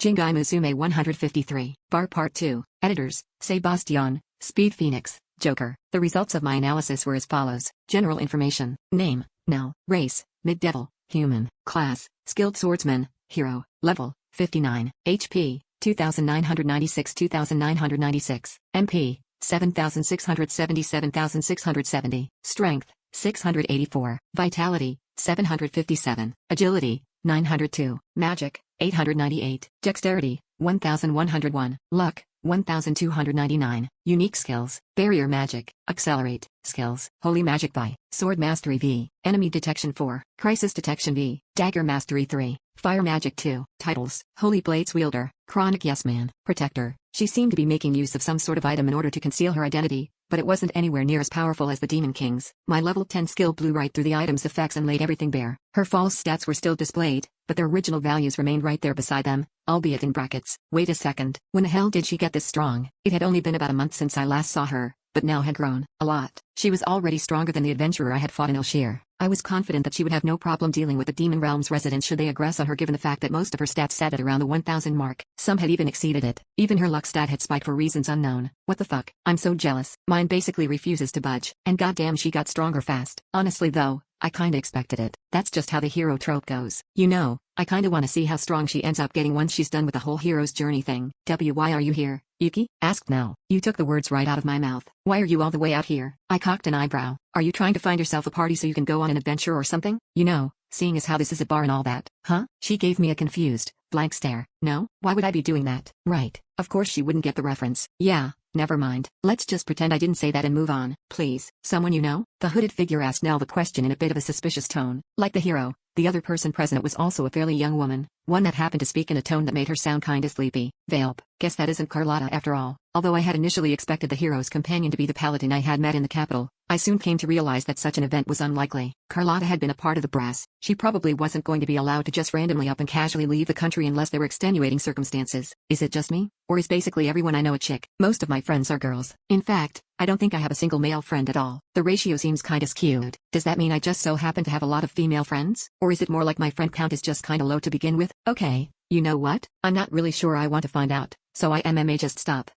Jingai Musume 153. Bar Part 2. Editors, Sebastian, Speed Phoenix, Joker. The results of my analysis were as follows. General information. Name, Nell. Race, Mid-Devil, Human. Class, Skilled Swordsman, Hero. Level, 59. HP, 2996-2996. MP, 7670-7670. Strength, 684. Vitality, 757. Agility, 902. Magic, 898. Dexterity, 1101. Luck, 1299. Unique skills. Barrier magic. Accelerate. Skills. Holy magic V. Sword mastery V. Enemy detection 4. Crisis detection V. Dagger mastery 3. Fire magic 2. Titles. Holy blades wielder. Chronic yes man. Protector. She seemed to be making use of some sort of item in order to conceal her identity, but it wasn't anywhere near as powerful as the Demon King's. My level 10 skill blew right through the item's effects and laid everything bare. Her false stats were still displayed, but their original values remained right there beside them, albeit in brackets. Wait a second. When the hell did she get this strong? It had only been about a month since I last saw her, but Nell had grown a lot. She was already stronger than the adventurer I had fought in Elshire. I was confident that she would have no problem dealing with the Demon Realm's residents should they aggress on her given the fact that most of her stats sat at around the 1000 mark. Some had even exceeded it. Even her luck stat had spiked for reasons unknown. What the fuck? I'm so jealous. Mine basically refuses to budge. And goddamn she got stronger fast. Honestly though, I kinda expected it. That's just how the hero trope goes. You know, I kinda wanna see how strong she ends up getting once she's done with the whole hero's journey thing. Why are you here, Yuki? Asked Nell. You took the words right out of my mouth. Why are you all the way out here? I cocked an eyebrow. Are you trying to find yourself a party so you can go on an adventure or something? You know, seeing as how this is a bar and all that. Huh? She gave me a confused, blank stare. No? Why would I be doing that? Right. Of course she wouldn't get the reference. Yeah. Never mind. Let's just pretend I didn't say that and move on. Please. Someone you know? The hooded figure asked Nell the question in a bit of a suspicious tone. Like the hero, the other person present was also a fairly young woman, one that happened to speak in a tone that made her sound kinda sleepy. Velp. Guess that isn't Carlotta after all. Although I had initially expected the hero's companion to be the paladin I had met in the capital, I soon came to realize that such an event was unlikely. Carlotta had been a part of the brass. She probably wasn't going to be allowed to just randomly up and casually leave the country unless there were extenuating circumstances. Is it just me? Or is basically everyone I know a chick? Most of my friends are girls. In fact, I don't think I have a single male friend at all. The ratio seems kinda skewed. Does that mean I just so happen to have a lot of female friends? Or is it more like my friend count is just kinda low to begin with? Okay, you know what? I'm not really sure I want to find out, so I may just stop.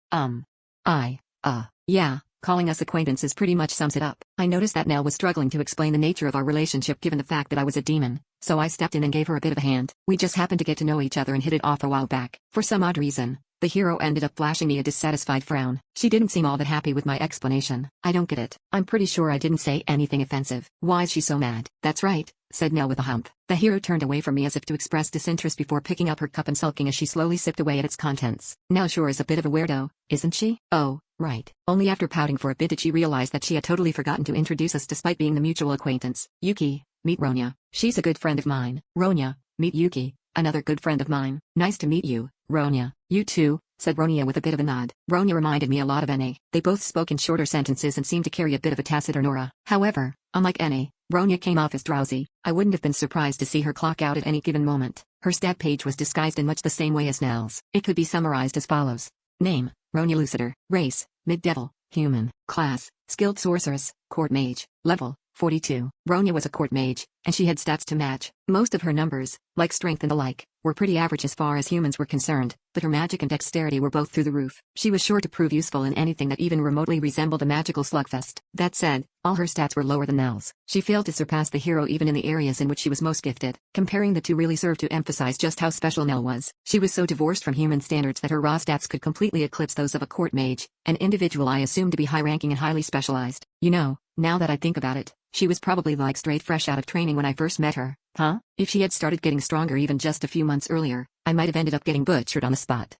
Yeah. Calling us acquaintances pretty much sums it up. I noticed that Nell was struggling to explain the nature of our relationship given the fact that I was a demon, so I stepped in and gave her a bit of a hand. We just happened to get to know each other and hit it off a while back. For some odd reason, the hero ended up flashing me a dissatisfied frown. She didn't seem all that happy with my explanation. I don't get it. I'm pretty sure I didn't say anything offensive. Why is she so mad? That's right, said Nell with a hump. The hero turned away from me as if to express disinterest before picking up her cup and sulking as she slowly sipped away at its contents. Nell sure is a bit of a weirdo, isn't she? Oh, right. Only after pouting for a bit did she realize that she had totally forgotten to introduce us despite being the mutual acquaintance. Yuki, meet Ronya. She's a good friend of mine. Ronya, meet Yuki, another good friend of mine. Nice to meet you, Ronya. You too, said Ronya with a bit of a nod. Ronya reminded me a lot of Ene. They both spoke in shorter sentences and seemed to carry a bit of a taciturn aura. However, unlike Ene, Ronya came off as drowsy. I wouldn't have been surprised to see her clock out at any given moment. Her stat page was disguised in much the same way as Nell's. It could be summarized as follows. Name, Ronya Lucider. Race, Mid-Devil, Human. Class, Skilled Sorceress, Court Mage. Level, 42. Ronya was a court mage, and she had stats to match. Most of her numbers, like strength and the like, were pretty average as far as humans were concerned, but her magic and dexterity were both through the roof. She was sure to prove useful in anything that even remotely resembled a magical slugfest. That said, all her stats were lower than Nell's. She failed to surpass the hero even in the areas in which she was most gifted. Comparing the two really served to emphasize just how special Nell was. She was so divorced from human standards that her raw stats could completely eclipse those of a court mage, an individual I assumed to be high-ranking and highly specialized. You know, now that I think about it, she was probably like straight fresh out of training when I first met her. Huh? If she had started getting stronger even just a few months earlier, I might have ended up getting butchered on the spot.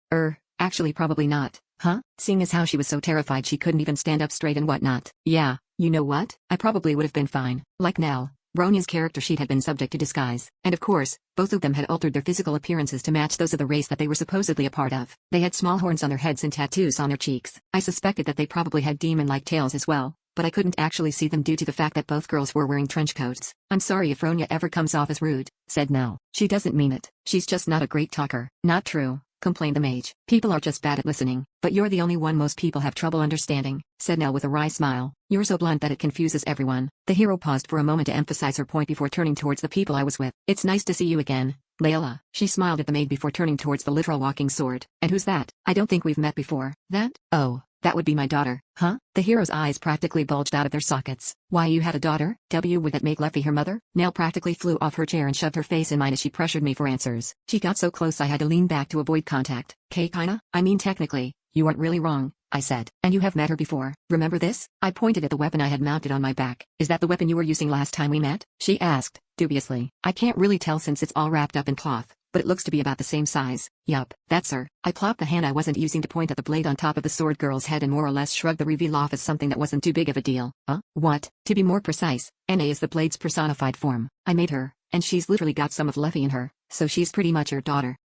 Actually probably not. Huh? Seeing as how she was so terrified she couldn't even stand up straight and whatnot. Yeah, you know what? I probably would have been fine. Like Nell, Ronya's character sheet had been subject to disguise. And of course, both of them had altered their physical appearances to match those of the race that they were supposedly a part of. They had small horns on their heads and tattoos on their cheeks. I suspected that they probably had demon-like tails as well, but I couldn't actually see them due to the fact that both girls were wearing trench coats. I'm sorry if Ronya ever comes off as rude, said Nell. She doesn't mean it. She's just not a great talker. Not true, complained the mage. People are just bad at listening, but you're the only one most people have trouble understanding, said Nell with a wry smile. You're so blunt that it confuses everyone. The hero paused for a moment to emphasize her point before turning towards the people I was with. It's nice to see you again, Layla. She smiled at the maid before turning towards the literal walking sword. And who's that? I don't think we've met before. That? Oh. That would be my daughter. Huh? The hero's eyes practically bulged out of their sockets. Why, you had a daughter? Would that make Leffy her mother? Nell practically flew off her chair and shoved her face in mine as she pressured me for answers. She got so close I had to lean back to avoid contact. Kinda? I mean technically, you aren't really wrong, I said. And you have met her before. Remember this? I pointed at the weapon I had mounted on my back. Is that the weapon you were using last time we met? She asked, dubiously. I can't really tell since it's all wrapped up in cloth, but it looks to be about the same size. Yup, that's her. I plopped the hand I wasn't using to point at the blade on top of the sword girl's head and more or less shrugged the reveal off as something that wasn't too big of a deal. What? To be more precise, Na is the blade's personified form. I made her, and she's literally got some of Leffy in her, so she's pretty much your daughter.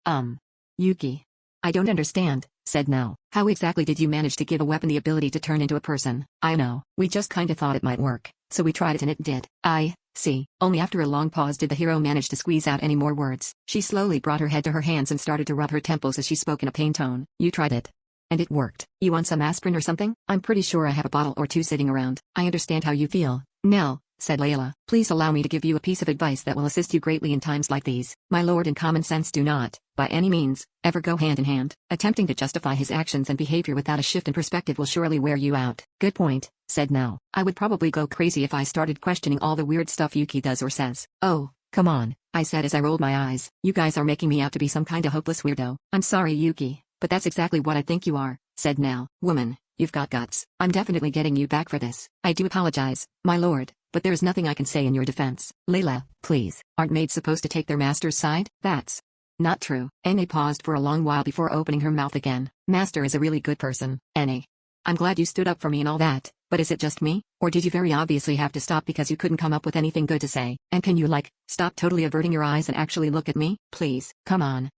Yuki. I don't understand, said Nell. How exactly did you manage to give a weapon the ability to turn into a person? I know, we just kinda thought it might work, so we tried it and it did. I see. Only after a long pause did the hero manage to squeeze out any more words. She slowly brought her head to her hands and started to rub her temples as she spoke in a pain tone. You tried it. And it worked. You want some aspirin or something? I'm pretty sure I have a bottle or two sitting around. I understand how you feel, Nell, said Layla. Please allow me to give you a piece of advice that will assist you greatly in times like these. My lord and common sense do not, by any means, ever go hand in hand. Attempting to justify his actions and behavior without a shift in perspective will surely wear you out. Good point, said Nell. I would probably go crazy if I started questioning all the weird stuff Yuki does or says. Oh, come on, I said as I rolled my eyes. You guys are making me out to be some kinda hopeless weirdo. I'm sorry, Yuki, but that's exactly what I think you are, said Nell. Woman, you've got guts. I'm definitely getting you back for this. I do apologize, my lord, but there is nothing I can say in your defense. Layla, please. Aren't maids supposed to take their master's side? That's not true. Na paused for a long while before opening her mouth again. Master is a really good person, Na. I'm glad you stood up for me and all that, but is it just me? Or did you very obviously have to stop because you couldn't come up with anything good to say? And can you stop totally averting your eyes and actually look at me? Please, come on.